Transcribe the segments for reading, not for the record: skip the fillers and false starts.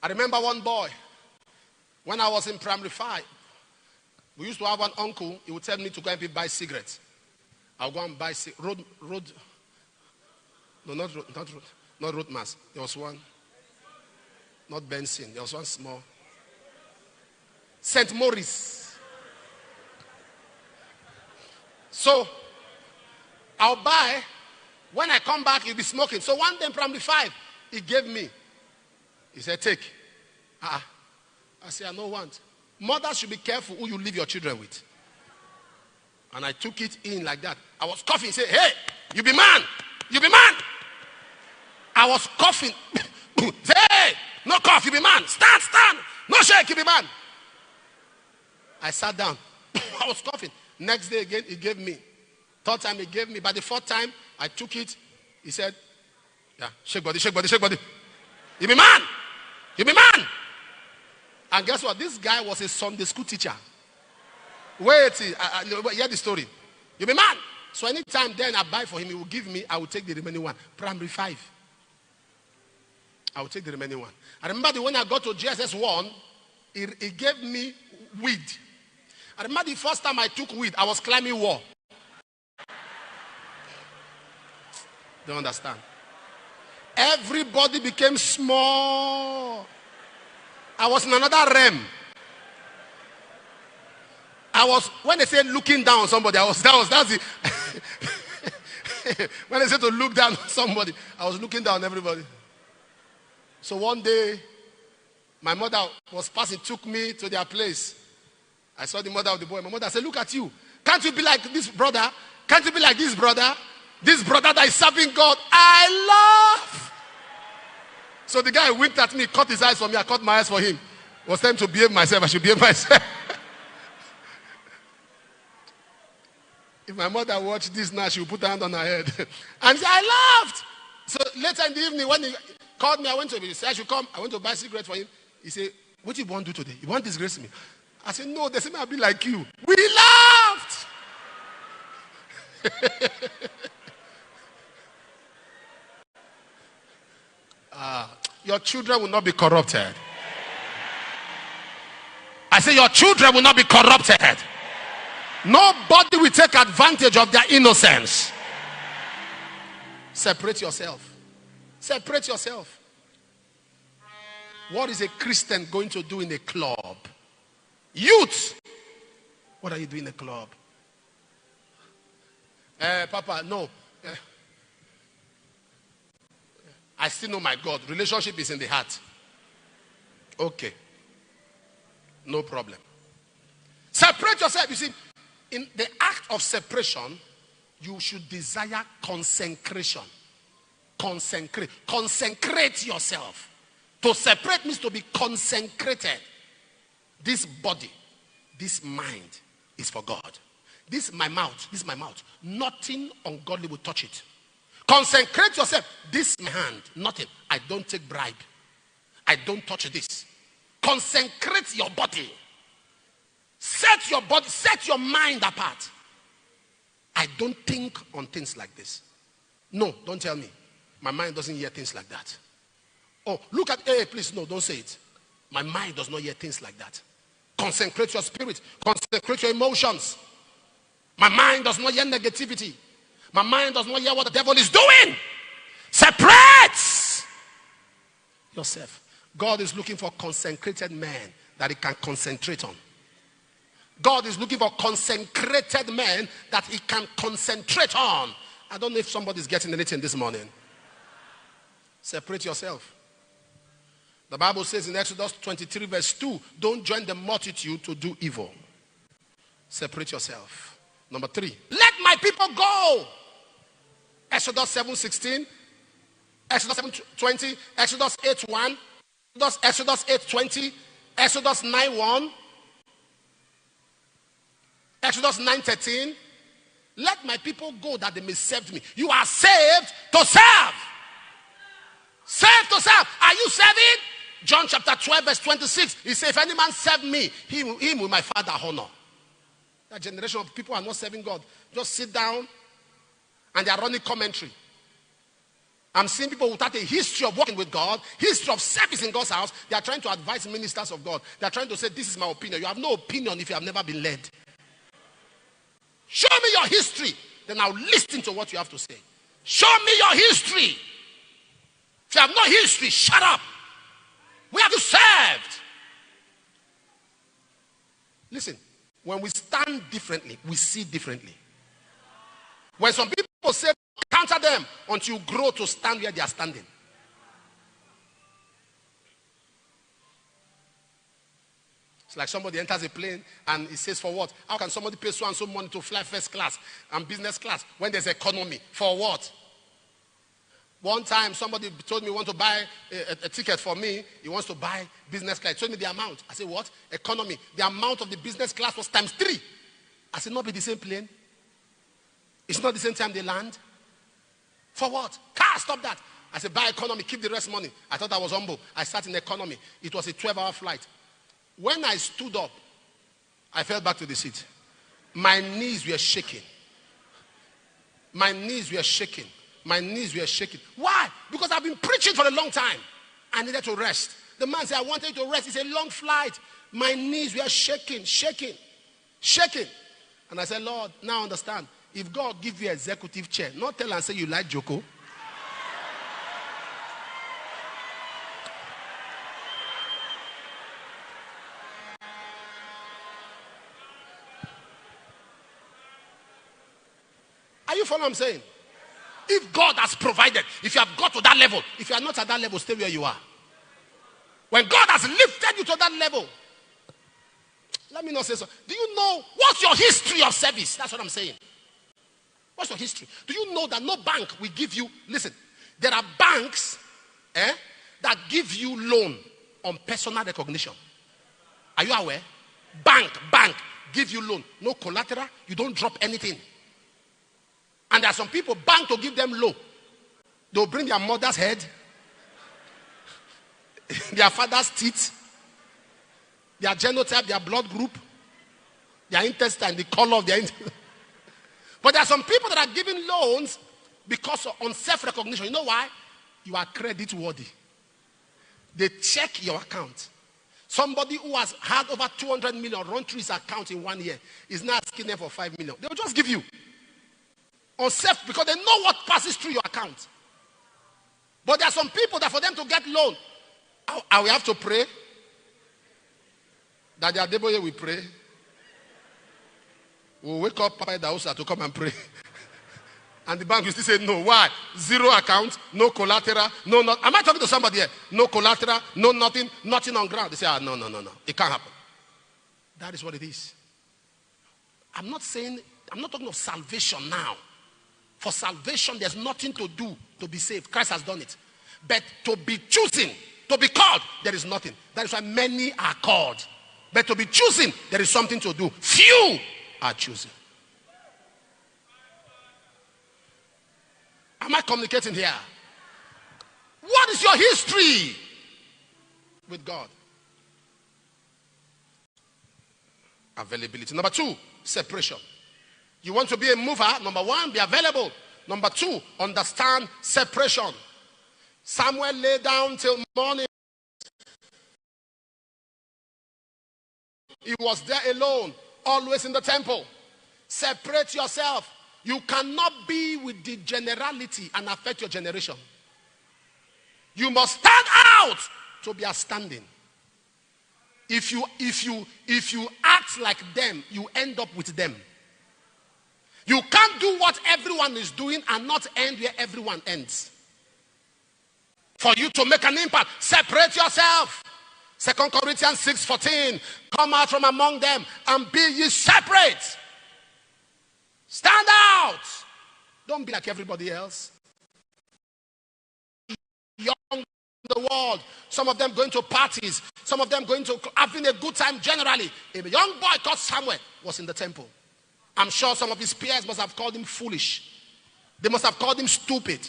I remember one boy, when I was in primary 5, we used to have an uncle. He would tell me to go and buy cigarettes. I'll go and buy not road mass. There was one, not Benson. There was one small. St. Maurice. So, I'll buy. When I come back, he'll be smoking. So one day in primary 5, he gave me. He said, take. I said, I don't want. Mothers should be careful who you leave your children with. And I took it in like that. I was coughing. He said, hey, you be man. You be man. I was coughing. Say, hey, no cough, you be man. Stand. No shake, you be man. I sat down. I was coughing. Next day again, he gave me. Third time he gave me. By the fourth time, I took it. He said, yeah, shake body. You be man. You be man. And guess what? This guy was a Sunday school teacher. Wait, hear the story. You be man. So anytime then I buy for him, he will give me, I will take the remaining one. Primary 5. I will take the remaining one. I remember when I got to GSS 1, he gave me weed. I remember the first time I took weed, I was climbing wall. Don't understand. Everybody became small. I was in another realm. When they say looking down on somebody, that's it. When they said to look down on somebody, I was looking down on everybody. So one day, my mother was passing, took me to their place. I saw the mother of the boy. My mother said, look at you. Can't you be like this brother? Can't you be like this brother? This brother that is serving God, I love. So the guy winked at me, cut his eyes for me. I cut my eyes for him. It was time to behave myself. I should behave myself. If my mother watched this now, she would put her hand on her head. And I laughed. So later in the evening, when he called me, I went to him. He said, I should come. I went to buy cigarettes for him. He said, what do you want to do today? You want to disgrace me? I said, no, they said I'll be like you. We laughed. Your children will not be corrupted. I say your children will not be corrupted. Nobody will take advantage of their innocence. Separate yourself. Separate yourself. What is a Christian going to do in a club? Youth, what are you doing in a club? Papa, no. I still know my God. Relationship is in the heart. Okay. No problem. Separate yourself. You see, in the act of separation, you should desire consecration. Consecrate. Consecrate yourself. To separate means to be consecrated. This body, this mind is for God. This is my mouth. Nothing ungodly will touch it. Consecrate yourself. This is my hand. Nothing. I don't take bribe. I don't touch this. Consecrate your body. Set your body, set your mind apart. I don't think on things like this. No, don't tell me. My mind doesn't hear things like that. Oh, look at please, no, don't say it. My mind does not hear things like that. Consecrate your spirit. Consecrate your emotions. My mind does not hear negativity. My mind does not hear what the devil is doing. Separate yourself. God is looking for consecrated men that he can concentrate on. God is looking for consecrated men that he can concentrate on. I don't know if somebody's getting anything this morning. Separate yourself. The Bible says in Exodus 23 verse 2, don't join the multitude to do evil. Separate yourself. Number 3, let my people go. Exodus 7:16, Exodus 7:20, Exodus 8:1, Exodus 8:20, Exodus 9:1, Exodus 9:13. Let my people go that they may serve me. You are saved to serve. Saved to serve. Are you serving? John chapter 12 verse 26. He said, if any man serve me, him will my Father honor. That generation of people are not serving God. Just sit down and they are running commentary. I'm seeing people without a history of working with God, history of service in God's house. They are trying to advise ministers of God. They are trying to say, this is my opinion. You have no opinion if you have never been led. Show me your history. Then I'll listen to what you have to say. Show me your history. If you have no history, shut up. Where have you served? Listen, when we stand differently, we see differently. When some people say, counter them until you grow to stand where they are standing. It's like somebody enters a plane and it says, for what? How can somebody pay so and so money to fly first class and business class when there's economy? For what? One time somebody told me he wants to buy a ticket for me. He wants to buy business class. He told me the amount. I said, what? Economy. The amount of the business class was times 3. I said, not be the same plane. It's not the same time they land. For what? Car, stop that. I said, buy economy, keep the rest money. I thought I was humble. I sat in economy. It was a 12-hour flight. When I stood up, I fell back to the seat. My knees were shaking. My knees were shaking. My knees were shaking. Why? Because I've been preaching for a long time. I needed to rest. The man said, I wanted to rest. It's a long flight. My knees were shaking. And I said, Lord, now understand. If God gives you an executive chair, not tell and say you like Joko. Are you following what I'm saying? If God has provided, if you have got to that level, if you are not at that level, stay where you are. When God has lifted you to that level, let me not say so. Do you know what's your history of service? That's what I'm saying. What's your history? Do you know that no bank will give you, listen, there are banks that give you loan on personal recognition. Are you aware? Bank, give you loan. No collateral, you don't drop anything. And there are some people, bank to give them loan. They'll bring their mother's head, their father's teeth, their genotype, their blood group, their intestine, the color of their intestine. But there are some people that are giving loans because on self-recognition. You know why? You are credit worthy. They check your account. Somebody who has had over 200 million run through his account in 1 year is now asking them for 5 million. They will just give you. On self, because they know what passes through your account. But there are some people that for them to get loan, I will have to pray. That the Adeboye will pray. We'll wake up Papa Dausa to come and pray. And the bank will still say no. Why? Zero account, no collateral, no. Am I talking to somebody here? No collateral, no nothing on ground. They say, no. It can't happen. That is what it is. I'm not talking of salvation now. For salvation, there's nothing to do to be saved. Christ has done it. But to be chosen, to be called, there is nothing. That is why many are called. But to be chosen, there is something to do. Few are chosen. Am I communicating here? What is your history with God? Availability. Number 2, separation. You want to be a mover? Number 1, be available. Number 2, understand separation. Samuel lay down till morning. He was there alone, always in the temple. Separate yourself. You cannot be with the generality and affect your generation. You must stand out to be outstanding. If you act like them, you end up with them. You can't do what everyone is doing and not end where everyone ends. For you to make an impact, separate yourself. 2 Corinthians 6:14. Come out from among them and be ye separate. Stand out. Don't be like everybody else. Young in the world. Some of them going to parties. Some of them going to having a good time generally. A young boy called Samuel was in the temple. I'm sure some of his peers must have called him foolish. They must have called him stupid.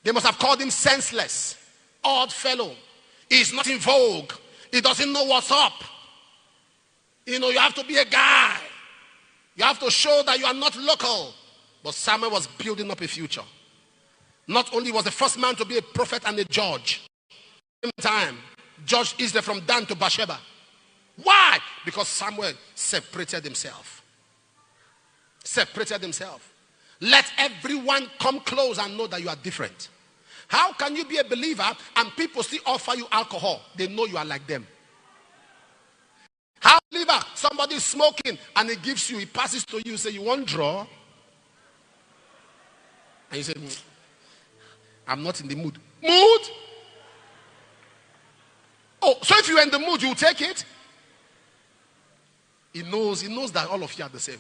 They must have called him senseless. Odd fellow. He's not in vogue. He doesn't know what's up. You know, you have to be a guy. You have to show that you are not local. But Samuel was building up a future. Not only was the first man to be a prophet and a judge, same time, judged Israel from Dan to Bathsheba. Why? Because Samuel separated himself. Separated himself. Let everyone come close and know that you are different. How can you be a believer and people still offer you alcohol? They know you are like them. How believer? Somebody is smoking and he gives you, he passes to you, say, you want draw? And you say, I'm not in the mood. Mood? Oh, so if you're in the mood, you take it? He knows that all of you are the same.